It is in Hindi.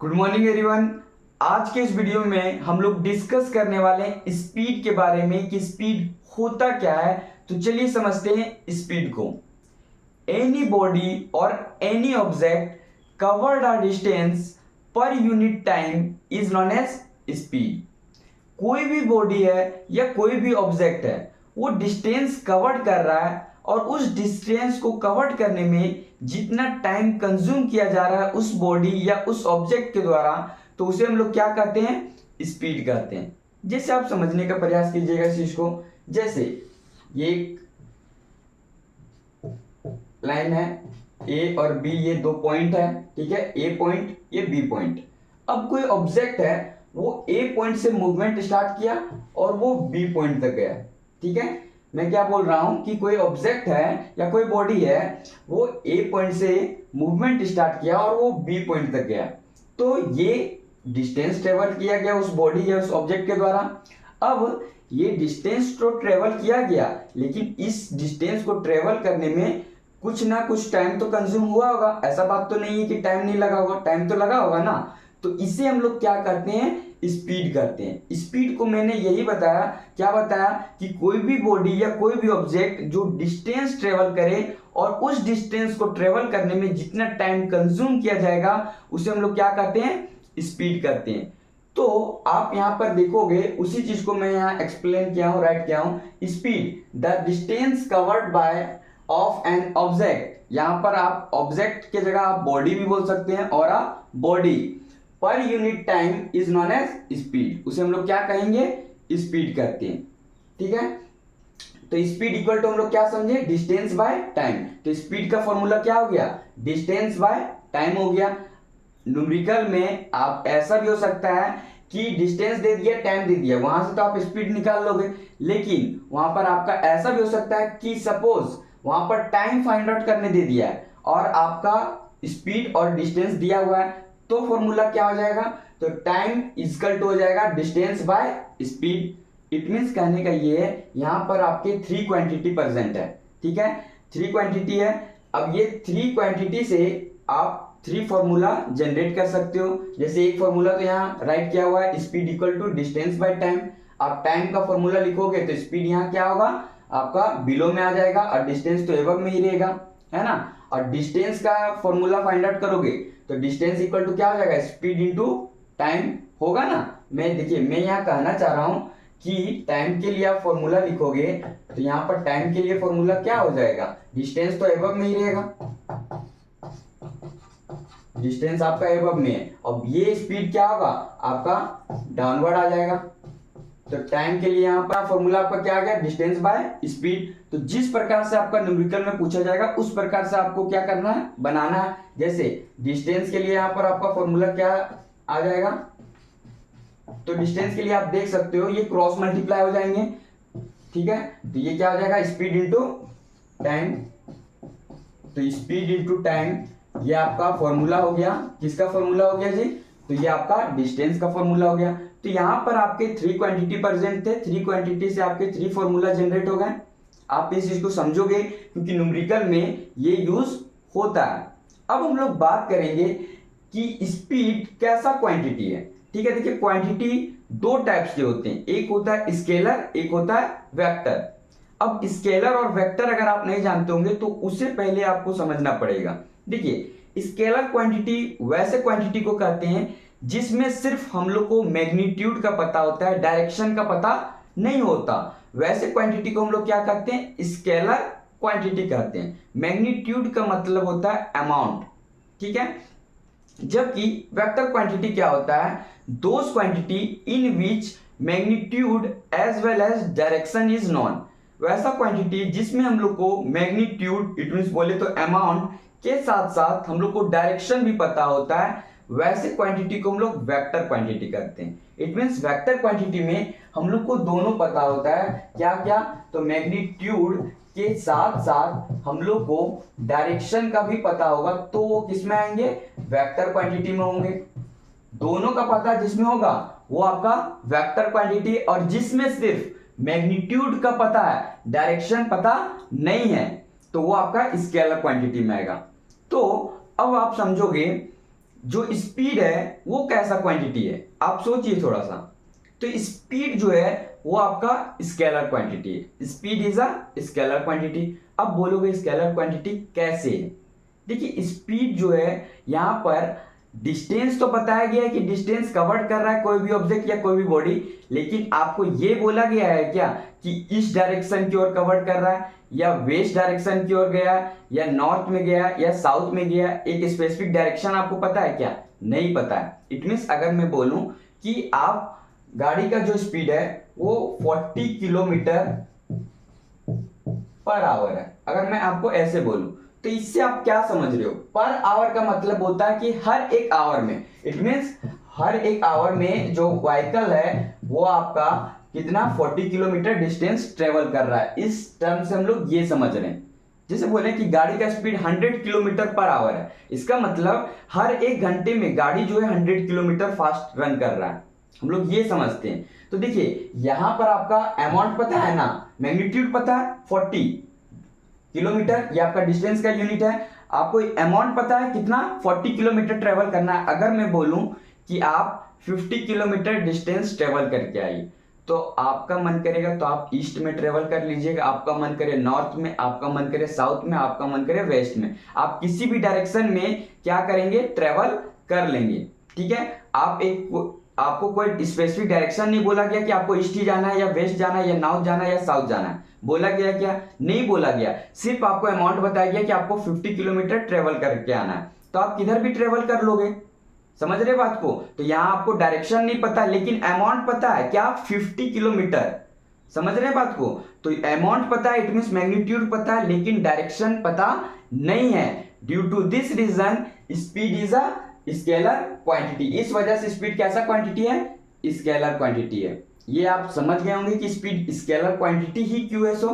Good morning everyone. आज के इस वीडियो में हम लोग डिस्कस करने वाले हैं स्पीड के बारे में कि स्पीड होता क्या है। तो चलिए समझते हैं स्पीड को। एनी बॉडी और any object covered a distance per unit time is known as speed. कोई भी बॉडी है या कोई भी ऑब्जेक्ट है, वो डिस्टेंस कवर्ड कर रहा है और उस डिस्टेंस को कवर्ड करने में जितना टाइम कंज्यूम किया जा रहा है उस बॉडी या उस ऑब्जेक्ट के द्वारा, तो उसे हम लोग क्या कहते हैं? स्पीड कहते हैं। जैसे आप समझने का प्रयास कीजिएगा इस चीज को। जैसे ये एक लाइन है, ए और बी, ये दो पॉइंट है, ठीक है, ए पॉइंट ये बी पॉइंट। अब कोई ऑब्जेक्ट है, वो ए पॉइंट से मूवमेंट स्टार्ट किया और वो बी पॉइंट तक गया, ठीक है। मैं क्या बोल रहा हूं कि कोई ऑब्जेक्ट है या कोई बॉडी है, वो ए पॉइंट से मूवमेंट स्टार्ट किया और वो बी पॉइंट तक गया, तो ये डिस्टेंस ट्रेवल किया गया उस बॉडी या उस ऑब्जेक्ट के द्वारा। अब ये डिस्टेंस तो ट्रेवल किया गया, लेकिन इस डिस्टेंस को ट्रेवल करने में कुछ ना कुछ टाइम तो कंज्यूम हुआ होगा। ऐसा बात तो नहीं है कि टाइम नहीं लगा होगा, टाइम तो लगा होगा ना। तो इसे हम लोग क्या करते हैं? स्पीड करते हैं। स्पीड को मैंने यही बताया, क्या बताया कि कोई भी बॉडी या कोई भी ऑब्जेक्ट जो डिस्टेंस ट्रेवल करे और उस डिस्टेंस को ट्रेवल करने में जितना टाइम कंज्यूम किया जाएगा उसे हम लोग क्या कहते हैं? स्पीड करते हैं। तो आप यहां पर देखोगे, उसी चीज को मैं यहां एक्सप्लेन किया हूं, राइट किया हूं। Speed the distance covered by of an object. यहां पर आप ऑब्जेक्ट के जगह आप बॉडी भी बोल सकते हैं, और a body per unit time is known as speed. उसे हम लोग क्या कहेंगे? स्पीड करते हैं, ठीक है। तो स्पीड इक्वल टू हम लोग क्या समझे? Distance by time. तो स्पीड का फॉर्मूला क्या हो गया? डिस्टेंस बाय टाइम हो गया। न्यूमेरिकल में आप ऐसा भी हो सकता है कि डिस्टेंस दे दिया, टाइम दे दिया, वहां से तो आप स्पीड निकाल लोगे। लेकिन वहां पर आपका ऐसा भी हो सकता है कि सपोज वहां पर टाइम फाइंड आउट करने दे दिया है और आपका स्पीड और डिस्टेंस दिया हुआ है, तो फॉर्मूला क्या हो जाएगा? तो टाइम इक्वल टू हो जाएगा distance by speed. It means कहने का ये है, यहां पर आपके थ्री क्वांटिटी प्रेजेंट है, ठीक है, थ्री क्वांटिटी है। अब ये थ्री क्वांटिटी से आप थ्री फॉर्मूला जनरेट कर सकते हो। जैसे एक फॉर्मूला तो यहाँ राइट किया हुआ है, speed equal to distance by time. आप टाइम का फॉर्मूला लिखोगे तो स्पीड यहाँ क्या होगा? आपका बिलो में आ जाएगा और डिस्टेंस तो एबव में ही रहेगा, है ना। और डिस्टेंस का फॉर्मूला फाइंड आउट करोगे तो डिस्टेंस इक्वल टू क्या हो जाएगा? स्पीड इंटू टाइम होगा ना। मैं देखिए, मैं यहाँ कहना चाह रहा हूँ कि टाइम के लिए आप फॉर्मूला लिखोगे तो यहाँ पर टाइम के लिए फॉर्मूला क्या हो जाएगा? डिस्टेंस तो एबव में ही रहेगा, डिस्टेंस आपका एबव में है। अब ये स्पीड क्या होगा? आपका डाउनवर्ड आ जाएगा। तो टाइम के लिए यहाँ पर फॉर्मूला आपका क्या आ गया? Distance by speed. तो जिस प्रकार से आपका न्यूमेरिकल में पूछा जाएगा उस प्रकार से आपको क्या करना है? बनाना है। जैसे डिस्टेंस के लिए यहाँ पर आपका फॉर्मूला क्या आ जाएगा? तो डिस्टेंस के लिए आप देख सकते हो, ये क्रॉस मल्टीप्लाई हो जाएंगे, ठीक है। तो ये क्या हो जाएगा? Speed into time. तो स्पीड इंटू टाइम ये आपका फॉर्मूला हो गया। किसका फॉर्मूला हो गया जी? तो ये आपका डिस्टेंस का फॉर्मूला हो गया। तो यहां पर आपके थ्री क्वांटिटी प्रेजेंट थे, थ्री क्वांटिटी से आपके थ्री फॉर्मूला जनरेट हो गए। आप इस चीज को समझोगे क्योंकि न्यूमेरिकल में ये यूज होता है। अब हम लोग बात करेंगे कि स्पीड कैसा क्वांटिटी है, ठीक है। देखिए, क्वांटिटी दो टाइप्स के होते हैं, एक होता है स्केलर, एक होता है वेक्टर। अब स्केलर और वेक्टर अगर आप नहीं जानते होंगे तो उससे पहले आपको समझना पड़ेगा। देखिए, स्केलर क्वांटिटी वैसे क्वांटिटी को कहते हैं जिसमें सिर्फ हम लोग को मैग्नीट्यूड का पता होता है, डायरेक्शन का पता नहीं होता। वैसे क्वांटिटी को हम लोग क्या कहते हैं? स्केलर क्वांटिटी कहते हैं। मैग्नीट्यूड का मतलब होता है अमाउंट, ठीक है। जबकि वेक्टर क्वांटिटी क्या होता है? Those quantity in which magnitude as well as direction is known. वैसा क्वांटिटी जिसमें हम लोग को मैग्नीट्यूड, इट मींस बोले तो अमाउंट के साथ साथ हम लोग को डायरेक्शन भी पता होता है, वैसे क्वांटिटी को हम लोग वेक्टर क्वांटिटी करते हैं। इट मींस वेक्टर क्वांटिटी में हम लोग को दोनों पता होता है, क्या क्या? तो मैग्नीट्यूड के साथ साथ हम लोग को डायरेक्शन का भी पता होगा, तो वो किस में आएंगे? वेक्टर क्वांटिटी में होंगे। दोनों का पता जिसमें होगा वो आपका वेक्टर क्वांटिटी, और जिसमें सिर्फ मैग्नीट्यूड का पता है, डायरेक्शन पता नहीं है, तो वो आपका स्केलर क्वांटिटी में आएगा। तो अब आप समझोगे जो स्पीड है वो कैसा क्वांटिटी है, आप सोचिए थोड़ा सा। तो स्पीड जो है वो आपका स्केलर क्वांटिटी है, speed is a scalar quantity. अब बोलोगे स्केलर क्वांटिटी कैसे है? देखिए स्पीड जो है यहाँ पर डिस्टेंस तो बताया गया है कि डिस्टेंस कवर कर रहा है कोई भी ऑब्जेक्ट या कोई भी बॉडी, लेकिन आपको ये बोला गया है क्या कि इस डायरेक्शन की ओर कवर कर रहा है या वेस्ट डायरेक्शन की ओर गया या नॉर्थ में गया या साउथ में गया? एक स्पेसिफिक डायरेक्शन आपको पता है क्या? नहीं पता है। इट मीन्स अगर मैं बोलूं कि आप गाड़ी का जो स्पीड है वो 40 किलोमीटर पर आवर है, अगर मैं आपको ऐसे बोलूं तो इससे आप क्या समझ रहे हो? पर आवर का मतलब होता है कि हर एक आवर में, इट मीन्स हर एक आवर में जो व्हीकल है वो आपका कितना 40 किलोमीटर डिस्टेंस ट्रेवल कर रहा है। इस टर्म से हम लोग ये समझ रहे हैं, जैसे बोले कि गाड़ी का स्पीड 100 किलोमीटर पर आवर है, इसका मतलब हर एक घंटे में गाड़ी जो है 100 किलोमीटर फास्ट रन कर रहा है, हम लोग ये समझते हैं। तो देखिए यहां पर आपका अमाउंट पता है ना, मैग्नीट्यूड पता है 40 किलोमीटर, ये आपका डिस्टेंस का यूनिट है। आपको अमाउंट पता है कितना 40 किलोमीटर ट्रेवल करना है। अगर मैं बोलूं कि आप 50 किलोमीटर डिस्टेंस ट्रेवल करके आइए, तो आपका मन करेगा तो आप ईस्ट में ट्रेवल कर लीजिएगा, आपका मन करे नॉर्थ में, आपका मन करे साउथ में, आपका मन करे वेस्ट में, आप किसी भी डायरेक्शन में क्या करेंगे? ट्रेवल कर लेंगे। ठीक है, आपको कोई स्पेसिफिक डायरेक्शन नहीं बोला गया कि आपको ईस्ट ही जाना है या वेस्ट जाना है या नॉर्थ जाना है या साउथ जाना है। बोला गया क्या? नहीं बोला गया। सिर्फ आपको अमाउंट बताया गया कि आपको 50 किलोमीटर ट्रेवल करके आना है, तो आप किधर भी ट्रेवल कर लोगे। समझ रहे बात को? तो यहां आपको डायरेक्शन नहीं पता लेकिन अमाउंट पता है क्या? 50 किलोमीटर। समझ रहे बात को? तो अमाउंट पता है, इट मींस मैग्नीट्यूड पता है, लेकिन डायरेक्शन पता नहीं है। Due to this reason speed is a scalar quantity. इस वजह से स्पीड कैसा क्वांटिटी है? स्केलर क्वांटिटी है। ये आप समझ गए होंगे कि स्पीड स्केलर क्वांटिटी ही क्यों है। सो